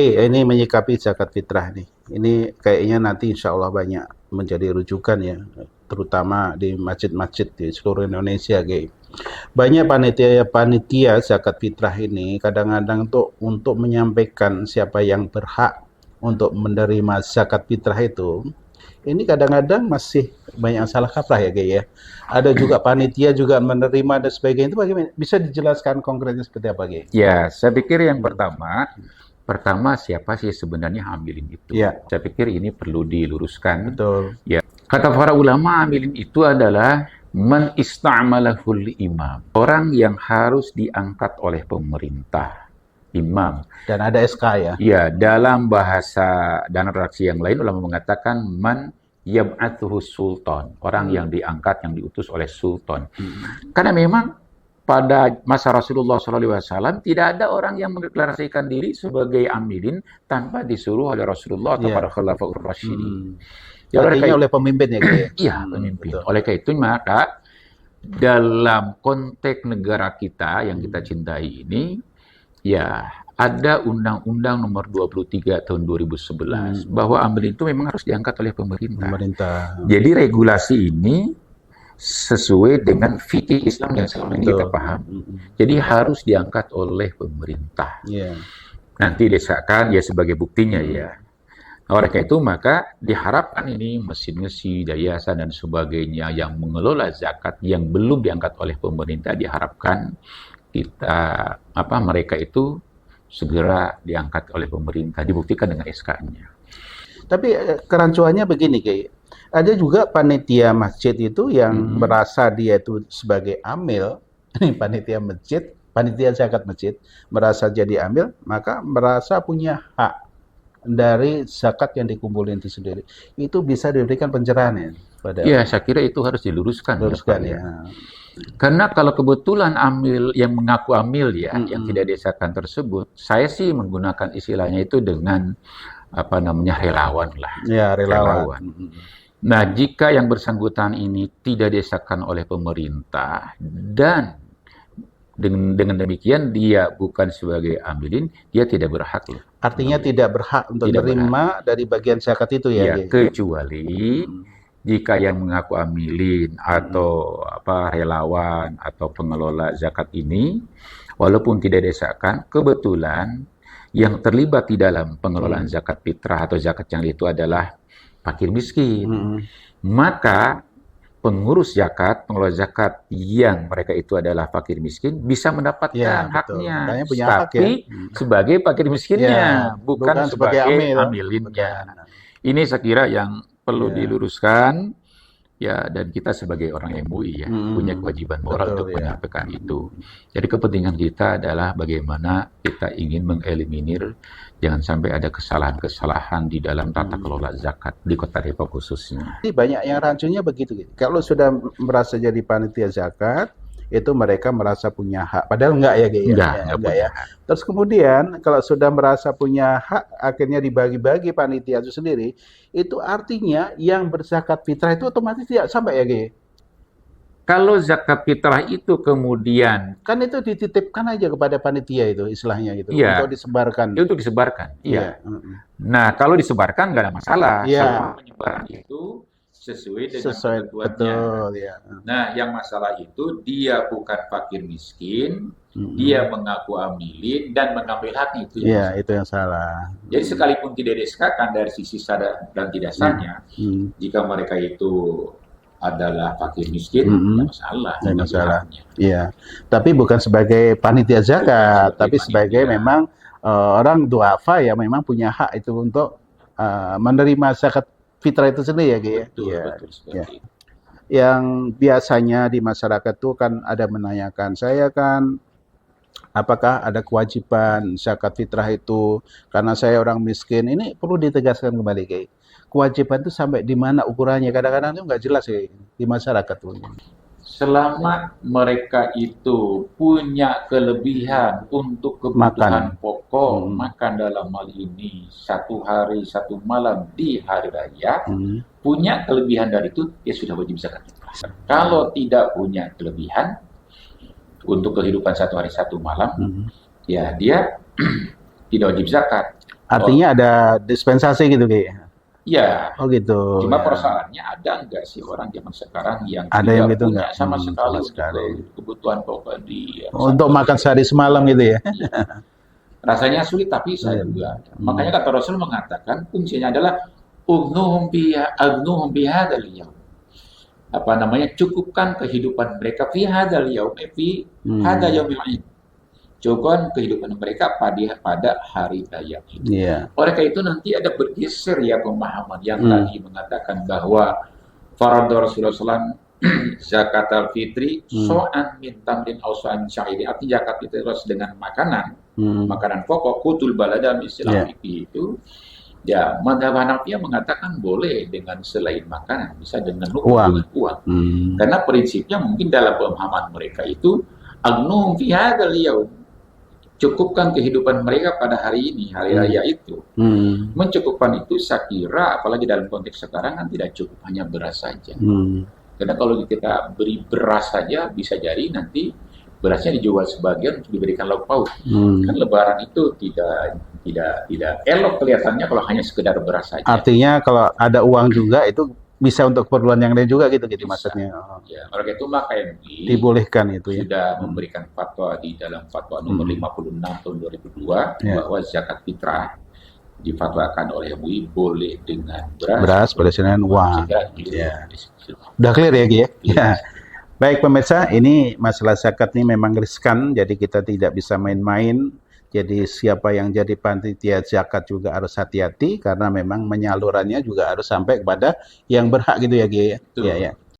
Ini menyikapi zakat fitrah nih. Ini kayaknya nanti insya Allah banyak menjadi rujukan ya, terutama di masjid-masjid di seluruh Indonesia, Ge. Banyak panitia zakat fitrah ini kadang-kadang tuh untuk menyampaikan siapa yang berhak untuk menerima zakat fitrah itu. Ini kadang-kadang masih banyak salah kaprah ya, Ge ya. Ada juga panitia juga menerima dan sebagainya, itu bagaimana? Bisa dijelaskan konkretnya seperti apa, Ge? Ya, saya pikir yang pertama siapa sih sebenarnya amilin itu? Ya, Saya pikir ini perlu diluruskan. betul. Ya, kata para ulama, amilin itu adalah man ista'malahul imam. Orang yang harus diangkat oleh pemerintah. Imam. Dan ada SK ya? Ya, dalam bahasa dan redaksi yang lain, ulama mengatakan man yab'athuhu sultan. Orang yang diangkat, yang diutus oleh sultan. Karena memang pada masa Rasulullah SAW tidak ada orang yang mendeklarasikan diri sebagai amilin tanpa disuruh oleh Rasulullah atau para khalifah Rasyidin. Ya, artinya oleh pemimpin ya, Kak? Iya, pemimpin. Oleh karena itu maka dalam konteks negara kita yang kita cintai ini, ya ada Undang-Undang Nomor 23 tahun 2011 bahwa amilin itu memang harus diangkat oleh pemerintah. Jadi regulasi ini sesuai dengan fikih Islam yang selama ini kita pahami. Jadi harus diangkat oleh pemerintah. Nanti desakan ya sebagai buktinya ya. Oleh karena itu maka diharapkan ini mesin-mesin, yayasan dan sebagainya yang mengelola zakat yang belum diangkat oleh pemerintah diharapkan mereka itu segera diangkat oleh pemerintah, dibuktikan dengan SK-nya. Tapi kerancuannya begini, Kak. Ada juga panitia masjid itu yang merasa dia itu sebagai amil, panitia masjid, panitia zakat masjid, merasa jadi amil, maka merasa punya hak dari zakat yang dikumpulin itu sendiri. Itu bisa diberikan pencerahan ya? Ya, saya kira itu harus diluruskan. Ya. Karena kalau kebetulan amil yang mengaku amil ya, yang tidak desakan tersebut, saya sih menggunakan istilahnya itu dengan relawan lah. Ya, relawan. Nah, jika yang bersangkutan ini tidak desakan oleh pemerintah dan dengan demikian dia bukan sebagai amilin, dia tidak berhak loh. Artinya tidak berhak untuk menerima dari bagian zakat itu ya? Ya, kecuali jika yang mengaku amilin atau relawan atau pengelola zakat ini, walaupun tidak desakan, kebetulan yang terlibat di dalam pengelolaan zakat fitrah atau zakat yang itu adalah fakir miskin. Maka pengurus zakat, pengelola zakat yang mereka itu adalah fakir miskin bisa mendapatkan haknya, tapi sebagai fakir miskinnya, bukan sebagai amilinnya. Ini saya kira yang perlu diluruskan. Ya, dan kita sebagai orang MUI ya punya kewajiban moral untuk menyampaikan itu. Jadi kepentingan kita adalah bagaimana kita ingin mengeliminir jangan sampai ada kesalahan-kesalahan di dalam tata kelola zakat di Kota Depok khususnya. Banyak yang rancunya begitu. Kalau sudah merasa jadi panitia zakat, itu mereka merasa punya hak. Padahal enggak ya, Gaya? Enggak ya. Terus kemudian kalau sudah merasa punya hak, akhirnya dibagi-bagi panitia itu sendiri, itu artinya yang berzakat fitrah itu otomatis tidak sampai ya, Gaya? Kalau zakat fitrah itu kemudian kan itu dititipkan aja kepada panitia itu istilahnya gitu untuk disebarkan. Untuk disebarkan. Iya. Nah, kalau disebarkan nggak ada masalah. Selama penyebaran itu sesuai dengan ketentuannya. Nah, yang masalah itu dia bukan fakir miskin, dia mengaku amilin dan mengambil hak itu. Iya, itu yang salah. Jadi sekalipun tidak disesuaikan dari sisi sadar dan tidak sahnya, jika mereka itu adalah fakir miskin, tidak masalah. Iya, tapi bukan sebagai panitia zakat, tapi sebagai memang orang duafa ya memang punya hak itu untuk menerima zakat fitrah itu sendiri ya, Ki? Betul seperti itu. Yang biasanya di masyarakat tuh kan ada menanyakan, saya kan apakah ada kewajiban zakat fitrah itu karena saya orang miskin? Ini perlu ditegaskan kembali, Ki. Kewajiban itu sampai di mana ukurannya? Kadang-kadang itu nggak jelas ya di masyarakat tuh. Selama mereka itu punya kelebihan untuk kebutuhan pokok, makan dalam hal ini 1 hari 1 malam di hari raya, punya kelebihan dari itu, dia sudah wajib zakat fitrah. Kalau tidak punya kelebihan untuk kehidupan 1 hari 1 malam, ya dia tidak wajib zakat. Artinya ada dispensasi gitu, Ki? Ya, Oh gitu. cuma Ya. persoalannya ada nggak sih orang zaman sekarang yang Ada yang tidak gitu punya nggak? sama sekali Sama untuk sekali. kebutuhan pokok di Untuk satu makan hari. sehari semalam gitu ya? Iya. Rasanya sulit tapi saya Sulit. juga. Makanya kata Rasul mengatakan fungsinya adalah agnuhum bihadzal yaum. Apa namanya? Cukupkan kehidupan mereka fi hadzal yaum, fi hadza yaumil id. Cukupkan kehidupan mereka pada hari raya ini. Iya. Oleh karena itu nanti ada bergeser ya pemahaman yang tadi mengatakan bahwa farad Rasulullah SAW zakat al-fitri so'an min tamrin aw so'an min sya'iri. Artinya zakat itu harus dengan makanan, makanan pokok, kutul balada istilah fikih itu. Ya, mazhab Hanafiyah mengatakan boleh dengan selain makanan, bisa dengan uang. Karena prinsipnya mungkin dalam pemahaman mereka itu agnum fi hadzal yaum. Cukupkan kehidupan mereka pada hari ini, hari raya itu. Mencukupkan itu saya kira, apalagi dalam konteks sekarang kan tidak cukup hanya beras saja. Karena kalau kita beri beras saja, bisa jadi nanti berasnya dijual sebagian untuk diberikan lauk pauk. Kan Lebaran itu tidak elok kelihatannya kalau hanya sekedar beras saja. Artinya kalau ada uang juga itu bisa untuk keperluan yang lain juga gitu maksudnya. Ya, oleh itu maka MUI dibolehkan itu ya. Sudah memberikan fatwa di dalam fatwa nomor 56 tahun 2002 bahwa zakat fitrah difatwakan oleh MUI boleh dengan beras dengan uang. Ya. Udah clear ya, Ki ya? Ya. Baik pemirsa, ini masalah zakat ini memang riskan, jadi kita tidak bisa main-main. Jadi siapa yang jadi panitia zakat juga harus hati-hati karena memang menyalurannya juga harus sampai kepada yang berhak gitu ya, Ki ya. Betul. Ya, ya.